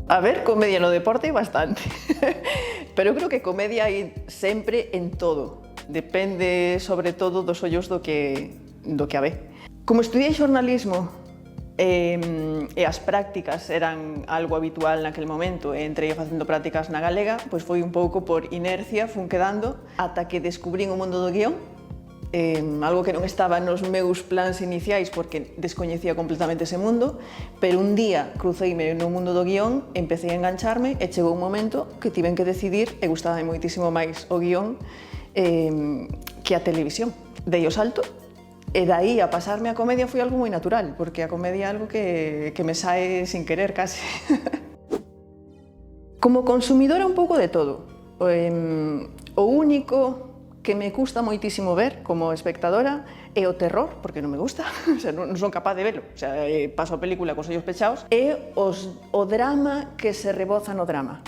A ver, comedia no deporte hai bastante, pero eu creo que comedia hai sempre en todo. Depende, sobre todo, dos ollos do que a ve. Como estudiei xornalismo e as prácticas eran algo habitual naquel momento e entrei facendo prácticas na Galega, pois foi un pouco por inercia, fun quedando, ata que descubrín o mundo do guión, algo que non estaba nos meus plans iniciais porque descoñecía completamente ese mundo, pero un día cruceime no mundo do guión, empecé a engancharme e chegou un momento que tiven que decidir e gustaba moitísimo máis o guión que a televisión. Dei o salto e dai a pasarme a comedia foi algo moi natural, porque a comedia é algo que me sae sin querer case. Como consumidora un pouco de todo. O único que me custa moitísimo ver como espectadora é o terror, porque non me gusta, o sea, non son capaz de velo, o sea, paso a película cos ollos pechados, e o drama que se reboza no drama,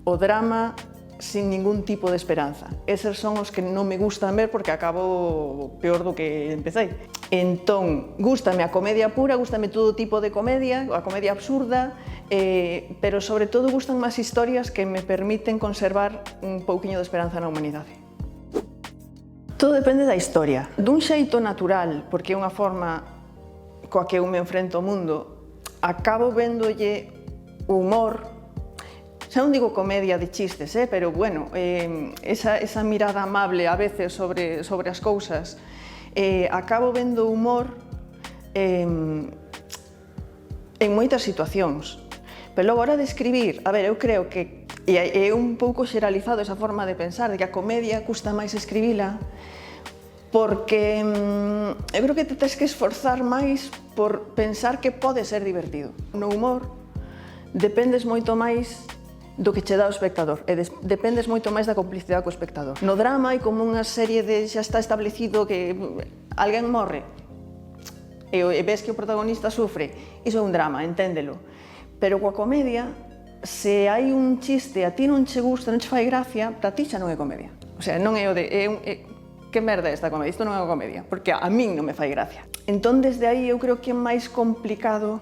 o drama sin ningún tipo de esperanza. Eses son os que non me gustan ver porque acabo peor do que empecé. Entón, gústame a comedia pura, gústame todo tipo de comedia, a comedia absurda, pero sobre todo gustan máis historias que me permiten conservar un pouquiño de esperanza na humanidade. Todo depende da historia. Dun xeito natural, porque é unha forma coa que eu me enfrento ao mundo, acabo véndolle humor, xa non digo comedia de chistes, pero bueno, esa mirada amable a veces sobre as cousas, acabo vendo humor en moitas situacións. Pero logo, a hora de escribir, a ver, eu creo que é un pouco xeralizado esa forma de pensar, de que a comedia custa máis escribila, porque eu creo que te tens que esforzar máis por pensar que pode ser divertido. No humor dependes moito máis do que che dá o espectador, e dependes moito máis da complicidade co espectador. No drama hai como unha serie de xa está establecido que alguén morre e ves que o protagonista sufre, iso é un drama, enténdelo. Pero coa comedia, se hai un chiste a ti non che gusta, non che fai gracia, para ti xa non é comedia. O sea, non é o de, que merda é esta comedia, isto non é unha comedia, porque a min non me fai gracia. Entón, desde aí, eu creo que é máis complicado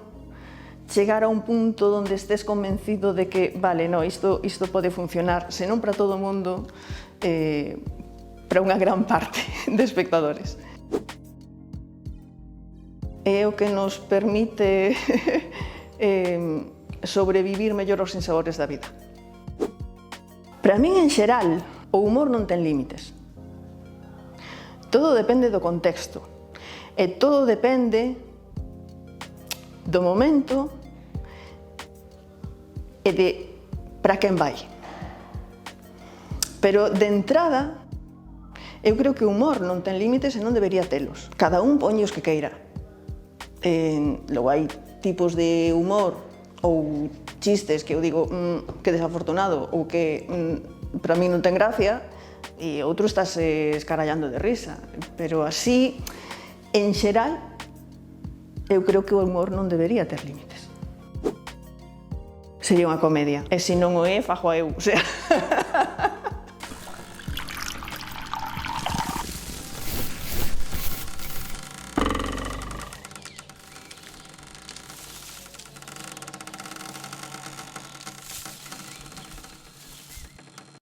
chegar a un punto onde estés convencido de que, vale, no, isto pode funcionar, senón para todo o mundo, para unha gran parte de espectadores. É o que nos permite sobrevivir mellor aos sinsabores da vida. Para min, en xeral, o humor non ten límites. Todo depende do contexto e todo depende do momento e de para quen vai. Pero, de entrada, eu creo que o humor non ten límites e non debería telos. Cada un poñe os que queira. Logo hai tipos de humor ou chistes que eu digo que desafortunado ou que para mí non ten gracia e outro estás escarallando de risa, pero así, en xeral, eu creo que o humor non debería ter límites. Sería unha comedia, e se non o é, fago eu, o sea...